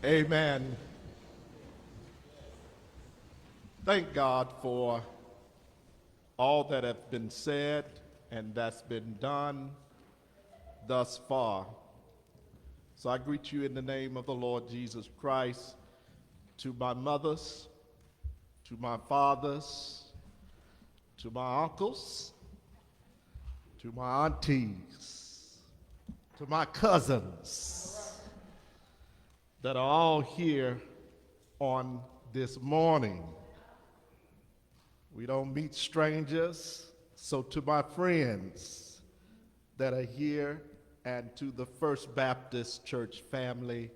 Amen. Thank God for all that has been said and that's been done thus far. So I greet you in the name of the Lord Jesus Christ, to my mothers, to my fathers, to my uncles, to my aunties, to my cousins that are all here on this morning. We don't meet strangers, so to my friends that are here and to the First Baptist Church family,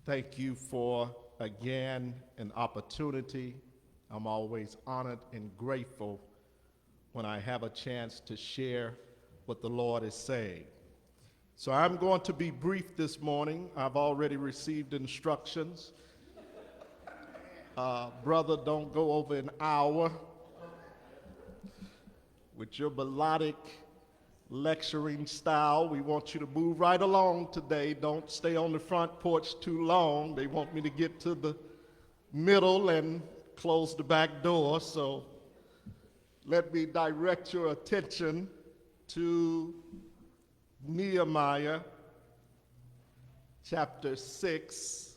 thank you for, again, an opportunity. I'm always honored and grateful when I have a chance to share what the Lord is saying. So I'm going to be brief this morning. I've already received instructions. Brother, don't go over an hour with your melodic lecturing style. We want you to move right along today. Don't stay on the front porch too long. They want me to get to the middle and close the back door. So let me direct your attention to Nehemiah chapter 6.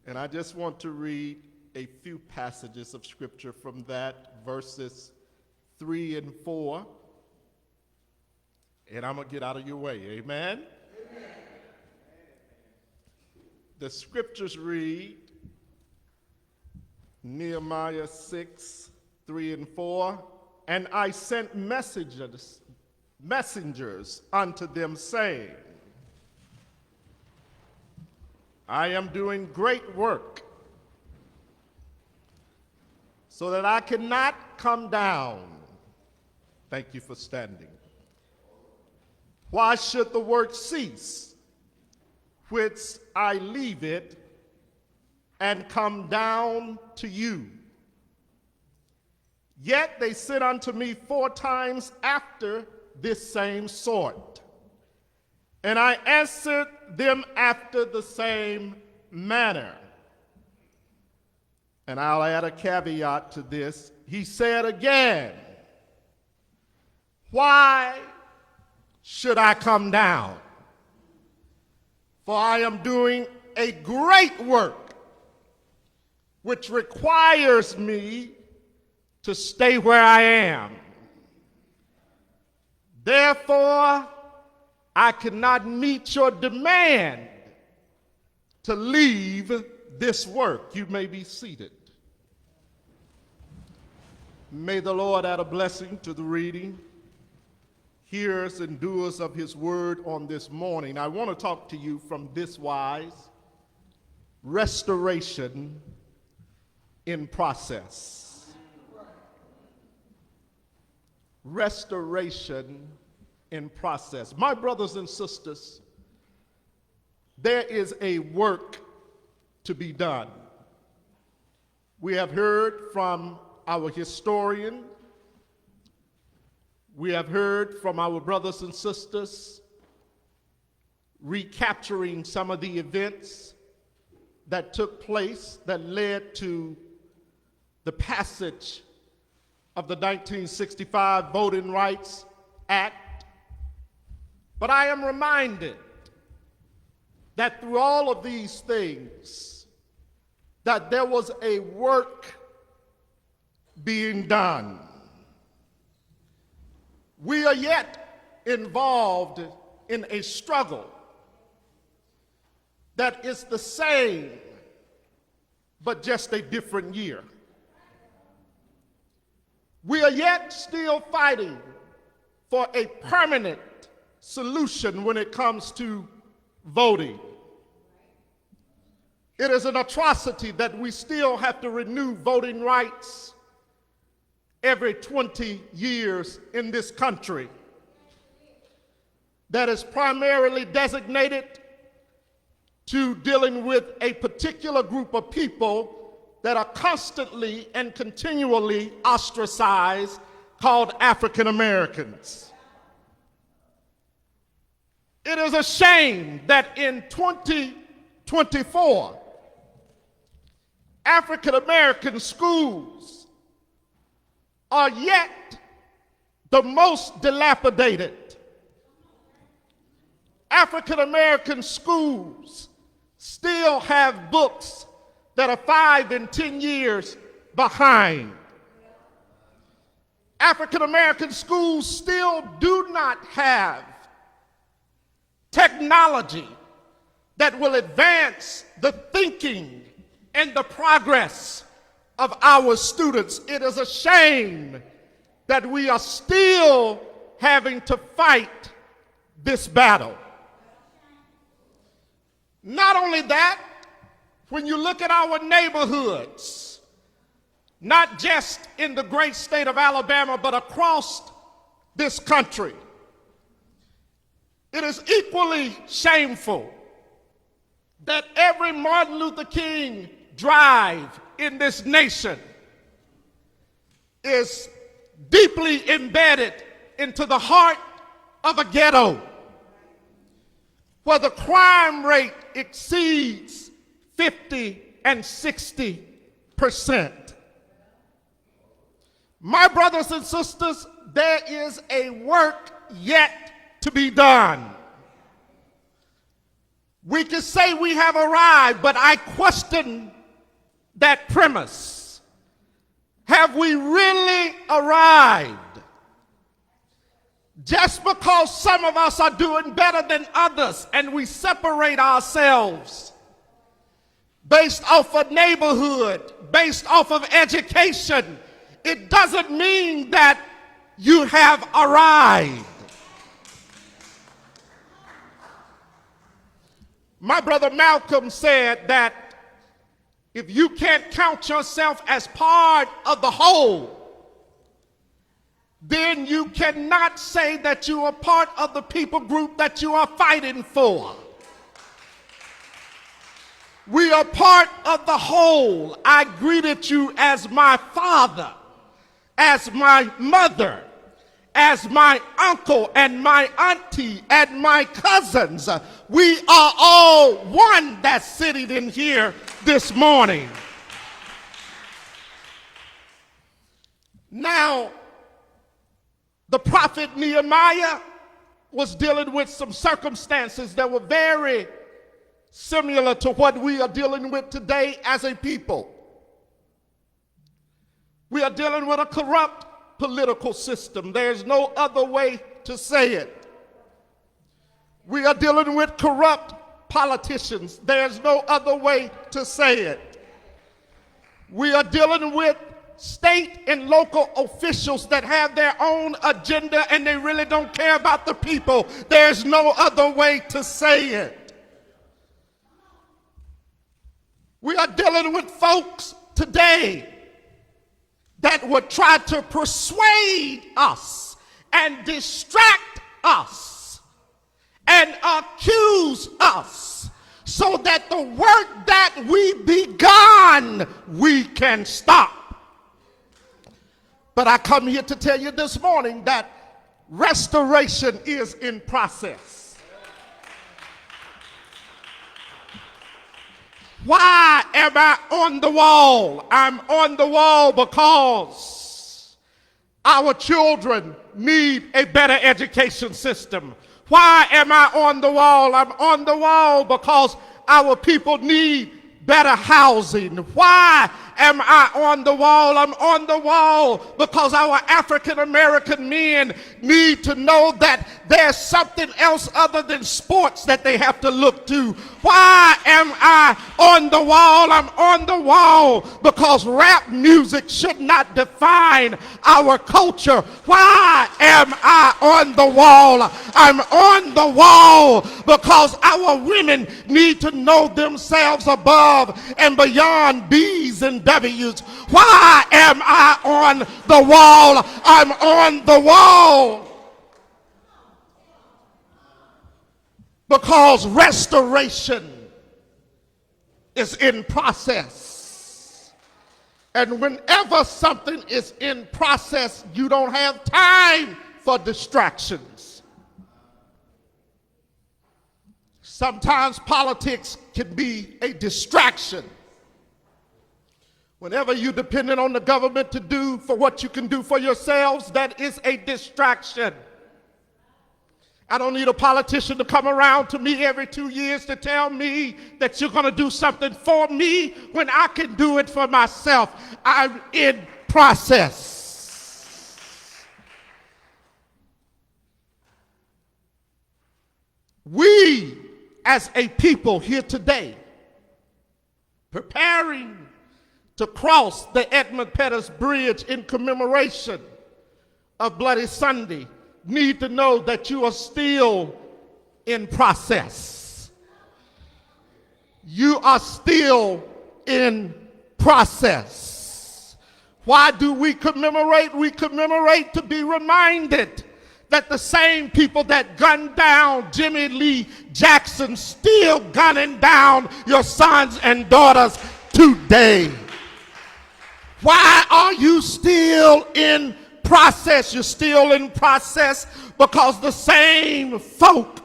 And I just want to read a few passages of scripture from that, verses 3 and 4. And I'm going to get out of your way. Amen? Amen. The scriptures read, Nehemiah 6, 3 and 4, and I sent messengers unto them, saying, I am doing great work, so that I cannot come down. Thank you for standing. Why should the work cease, which I leave it, and come down to you? Yet they sent unto me 4 times after this same sort, and I answered them after the same manner. And I'll add a caveat to this. He said again, why should I come down? For I am doing a great work, which requires me to stay where I am. Therefore, I cannot meet your demand to leave this work. You may be seated. May the Lord add a blessing to the reading, hearers and doers of his word on this morning. I want to talk to you from this wise: restoration in process. Restoration in process. My brothers and sisters, there is a work to be done. We have heard from our historian, we have heard from our brothers and sisters recapturing some of the events that took place that led to the passage of the 1965 Voting Rights Act. But I am reminded that through all of these things, that there was a work being done. We are yet involved in a struggle that is the same, but just a different year. We are yet still fighting for a permanent solution when it comes to voting. It is an atrocity that we still have to renew voting rights every 20 years in this country. That is primarily designated to dealing with a particular group of people that are constantly and continually ostracized, called African Americans. It is a shame that in 24, African American schools are yet the most dilapidated. African American schools still have books that are 5 and 10 years behind. African American schools still do not have technology that will advance the thinking and the progress of our students. It is a shame that we are still having to fight this battle. Not only that, when you look at our neighborhoods, not just in the great state of Alabama, but across this country, it is equally shameful that every Martin Luther King drive in this nation is deeply embedded into the heart of a ghetto where the crime rate exceeds 50 and 60%. My brothers and sisters, there is a work yet to be done. We can say we have arrived, but I question that premise. Have we really arrived? Just because some of us are doing better than others and we separate ourselves based off of neighborhood, based off of education, it doesn't mean that you have arrived. My brother Malcolm said that if you can't count yourself as part of the whole, then you cannot say that you are part of the people group that you are fighting for. We are part of the whole. I greeted you as my father, as my mother, as my uncle and my auntie and my cousins. We are all one that's sitting in here this morning. Now, the prophet Nehemiah was dealing with some circumstances that were very similar to what we are dealing with today as a people. We are dealing with a corrupt political system. There's no other way to say it. We are dealing with corrupt politicians. There's no other way to say it. We are dealing with state and local officials that have their own agenda and they really don't care about the people. There's no other way to say it. We are dealing with folks today that would try to persuade us and distract us and accuse us so that the work that we begun, we can stop. But I come here to tell you this morning that restoration is in process. Why am I on the wall? I'm on the wall because our children need a better education system. Why am I on the wall? I'm on the wall because our people need better housing. Why am I on the wall? I'm on the wall because our African American men need to know that there's something else other than sports that they have to look to. Why am I on the wall? I'm on the wall because rap music should not define our culture. Why am I on the wall? I'm on the wall because our women need to know themselves above and beyond B's and W's. Why am I on the wall? I'm on the wall because restoration is in process. And whenever something is in process, you don't have time for distractions. Sometimes politics can be a distraction. Whenever you're dependent on the government to do for what you can do for yourselves, that is a distraction. I don't need a politician to come around to me every 2 years to tell me that you're going to do something for me when I can do it for myself. I'm in process. We, as a people here today, preparing to cross the Edmund Pettus Bridge in commemoration of Bloody Sunday, need to know that you are still in process. You are still in process. Why do we commemorate? We commemorate to be reminded that the same people that gunned down Jimmy Lee Jackson still gunning down your sons and daughters today. Why are you still in process? You're still in process because the same folk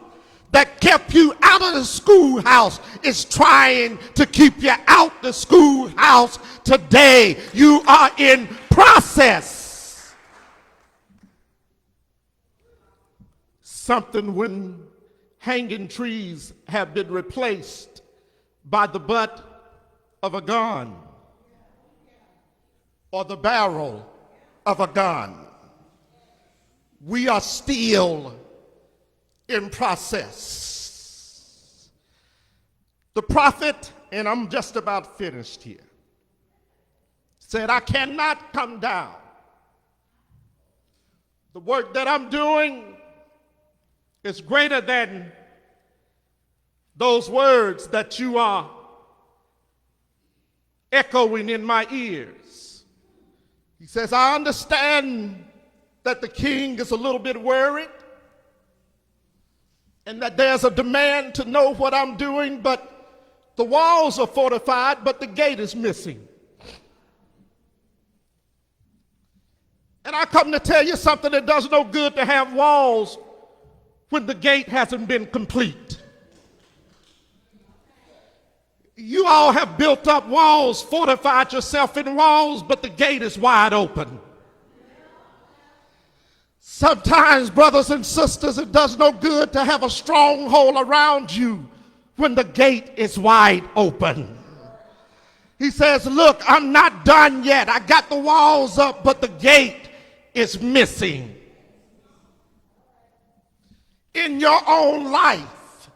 that kept you out of the schoolhouse is trying to keep you out the schoolhouse today. You are in process. Something when hanging trees have been replaced by the butt of a gun or the barrel of a gun. We are still in process. The prophet, and I'm just about finished here, said, I cannot come down. The work that I'm doing is greater than those words that you are echoing in my ears. He says, I understand that the king is a little bit worried and that there's a demand to know what I'm doing, but the walls are fortified, but the gate is missing. And I come to tell you something, that does no good to have walls when the gate hasn't been complete. You all have built up walls, fortified yourself in walls, but the gate is wide open. Sometimes, brothers and sisters, it does no good to have a stronghold around you when the gate is wide open. He says, look, I'm not done yet. I got the walls up, but the gate is missing. In your own life,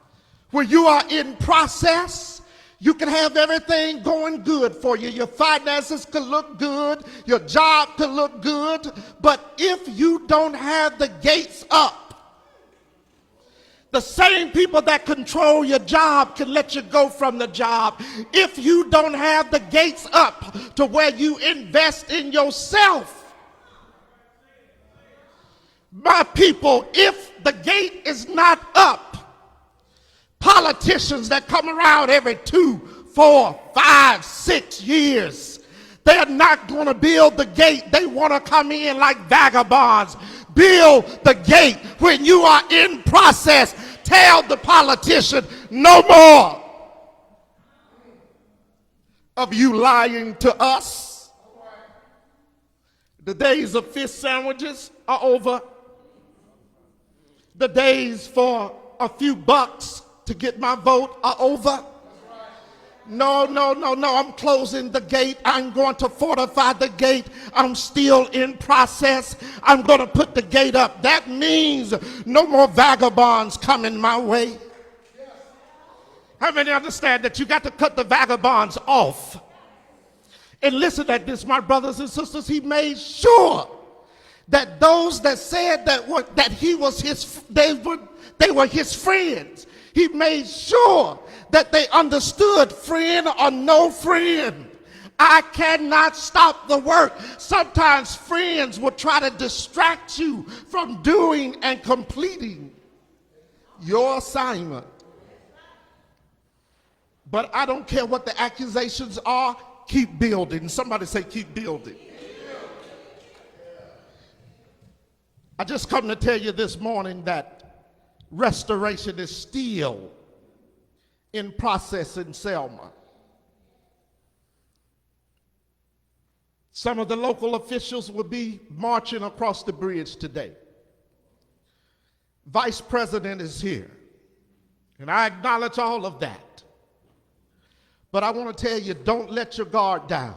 where you are in process, you can have everything going good for you. Your finances could look good. Your job could look good. But if you don't have the gates up, the same people that control your job can let you go from the job. If you don't have the gates up to where you invest in yourself, my people, if the gate is not up, politicians that come around every 2, 4, 5, 6 years, they're not going to build the gate. They want to come in like vagabonds. Build the gate when you are in process. Tell the politician no more of you lying to us. The days of fish sandwiches are over. The days for a few bucks to get my vote are over. No, I'm closing the gate. I'm going to fortify the gate. I'm still in process. I'm going to put the gate up. That means no more vagabonds coming my way. How many understand that you got to cut the vagabonds off? And listen at this, my brothers and sisters. He made sure that those that said that he was they were his friends. He made sure that they understood, friend or no friend, I cannot stop the work. Sometimes friends will try to distract you from doing and completing your assignment. But I don't care what the accusations are, keep building. Somebody say keep building. I just come to tell you this morning that restoration is still in process in Selma. Some of the local officials will be marching across the bridge today. Vice President is here, and I acknowledge all of that. But I want to tell you, don't let your guard down.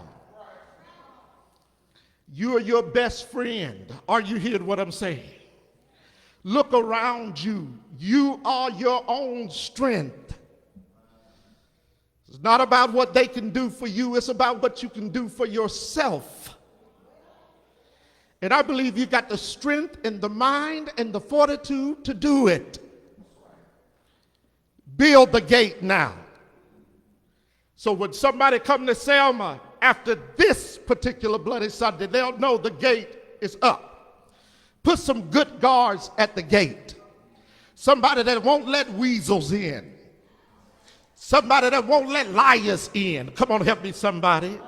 You are your best friend. Are you hearing what I'm saying? Look around you. You are your own strength. It's not about what they can do for you. It's about what you can do for yourself. And I believe you got the strength and the mind and the fortitude to do it. Build the gate now. So when somebody come to Selma after this particular Bloody Sunday, they'll know the gate is up. Put some good guards at the gate. Somebody that won't let weasels in. Somebody that won't let liars in. Come on, help me, somebody.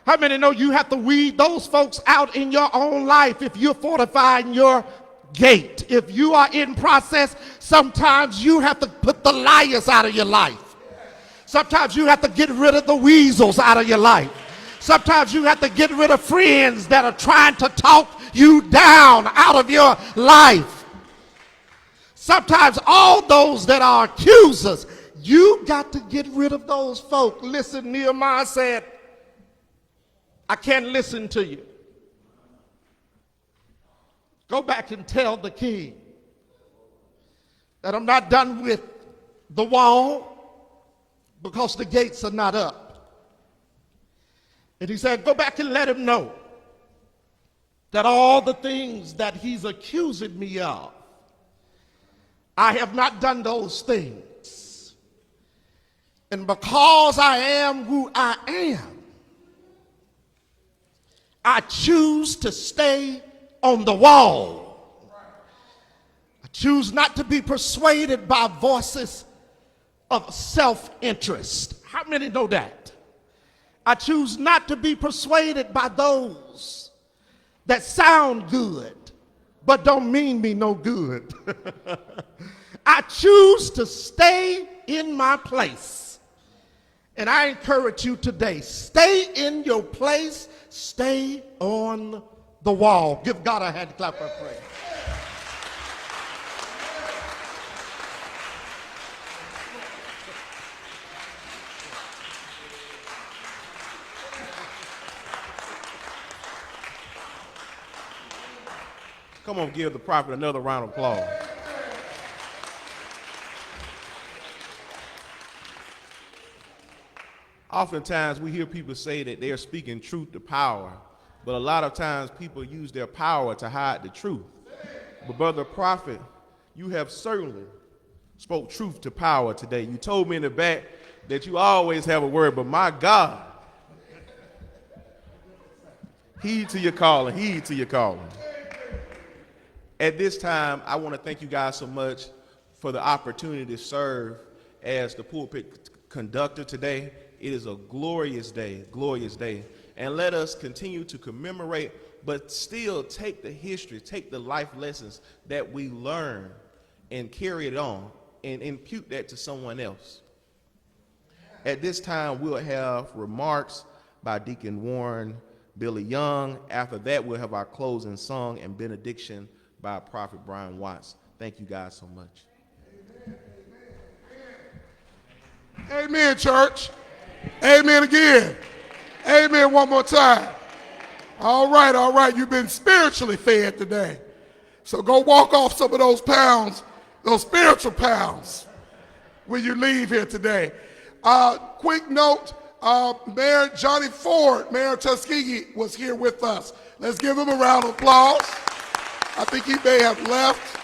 How many know you have to weed those folks out in your own life if you're fortifying your gate? If you are in process, sometimes you have to put the liars out of your life. Sometimes you have to get rid of the weasels out of your life. Sometimes you have to get rid of friends that are trying to talk you down out of your life. Sometimes all those that are accusers, you got to get rid of those folk. Listen, Nehemiah said, I can't listen to you. Go back and tell the king that I'm not done with the wall because the gates are not up. And he said, go back and let him know that all the things that he's accusing me of, I have not done those things. And because I am who I am, I choose to stay on the wall. I choose not to be persuaded by voices of self-interest. How many know that? I choose not to be persuaded by those that sound good but don't mean me no good. I choose to stay in my place. And I encourage you today, stay in your place, stay on the wall. Give God a hand clap of praise. Come on, give the prophet another round of applause. Oftentimes we hear people say that they're speaking truth to power, but a lot of times people use their power to hide the truth. But brother prophet, you have certainly spoke truth to power today. You told me in the back that you always have a word, but my God, heed to your calling, heed to your calling. At this time, I want to thank you guys so much for the opportunity to serve as the pulpit conductor today. It is a glorious day, glorious day. And let us continue to commemorate, but still take the history, take the life lessons that we learn and carry it on and impute that to someone else. At this time, we'll have remarks by Deacon Warren, Billy Young. After that, we'll have our closing song and benediction by Prophet Brian Watts. Thank you guys so much. Amen, church. Amen again. Amen one more time. All right. You've been spiritually fed today. So go walk off some of those pounds, those spiritual pounds, when you leave here today. Quick note, Mayor Johnny Ford, Mayor of Tuskegee, was here with us. Let's give him a round of applause. I think he may have left.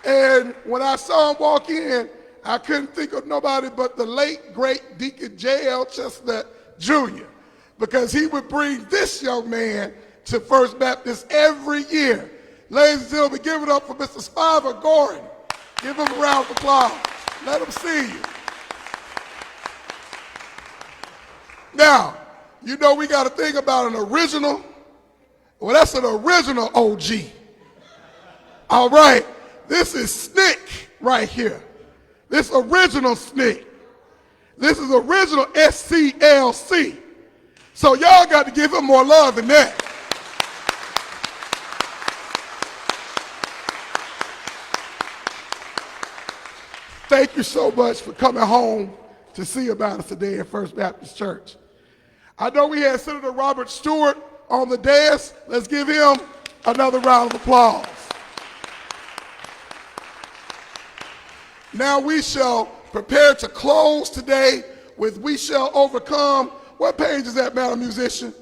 And when I saw him walk in, I couldn't think of nobody but the late, great Deacon J.L. Chestnut Jr., because he would bring this young man to First Baptist every year. Ladies and gentlemen, give it up for Mr. Spiver Gordon. Give him a round of applause. Let him see you. Now, you know we got a thing about an original. Well, that's an original OG. All right, this is Snick right here. This original SNCC. This is original SCLC. So y'all got to give him more love than that. Thank you so much for coming home to see about us today at First Baptist Church. I know we had Senator Robert Stewart on the dais. Let's give him another round of applause. Now we shall prepare to close today with We Shall Overcome. What page is that, Madam Musician?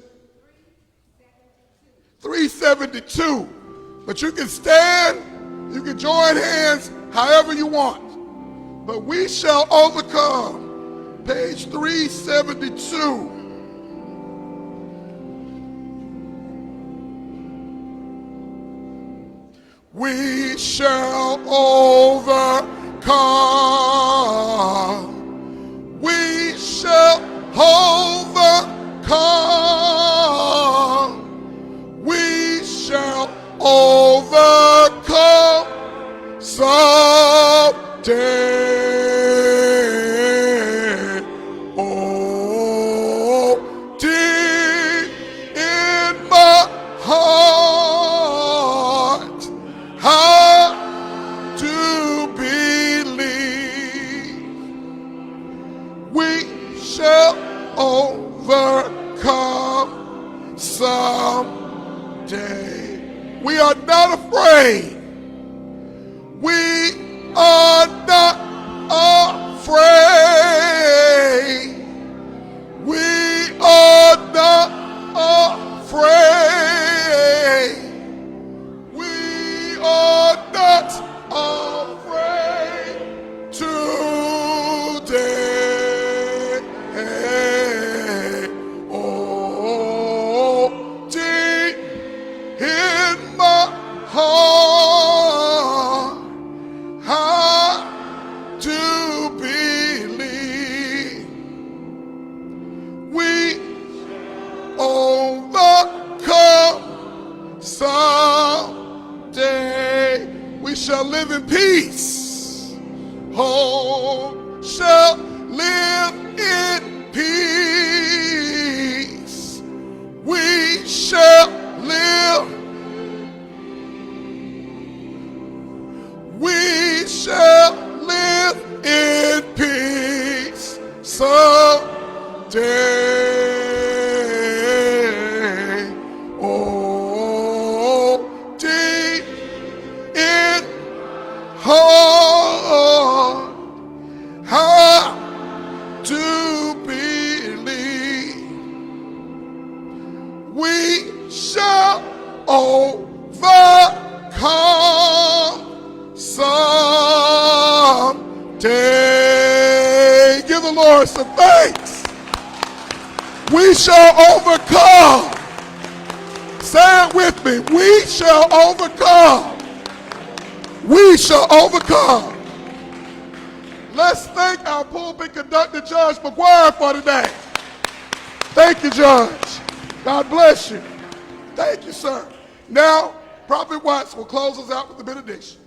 372. But you can stand, you can join hands however you want. But We Shall Overcome, page 372. We shall overcome. We shall overcome. We shall overcome someday. Oh, deep in my heart, how to believe we shall overcome someday. We are not afraid. We are not afraid. We are not afraid. We are not afraid today. Oh, deep in my heart, how to believe we overcome someday. We shall live in peace. Oh, shall live in peace. We shall live. We shall live in peace someday. Oh, deep in heart, how to believe we shall overcome someday. Give the Lord some thanks. We shall overcome. Say it with me. We shall overcome. We shall overcome. Let's thank our pulpit conductor, Judge McGuire, for today. Thank you, Judge. God bless you. Thank you, sir. Now, Prophet Watts will close us out with the benediction.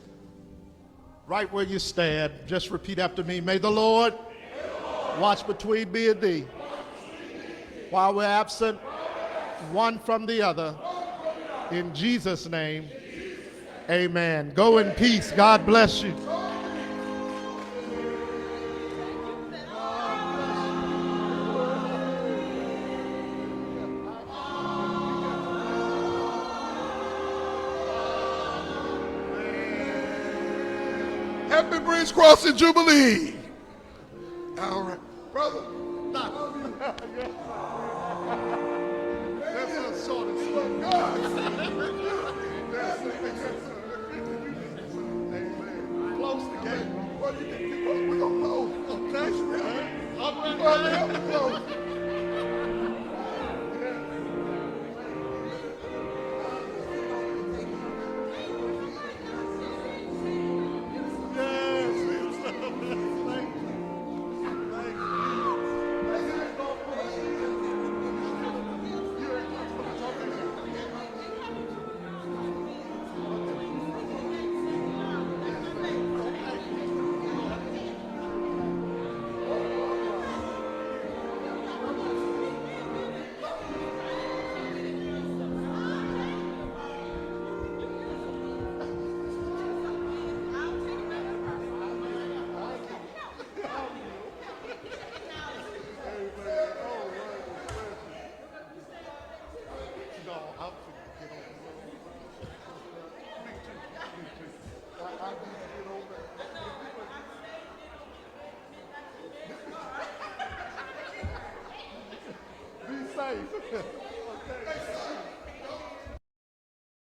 Right where you stand, just repeat after me. May the Lord watch between me and thee while we're absent one from the other. In Jesus' name, amen. Go in peace. God bless you. Happy Bridge Crossing Jubilee. All right. Brother. That's a sort of Look, God. Amen. Close the gate. What do you think? We're going to close. Okay. I'm going to help you close.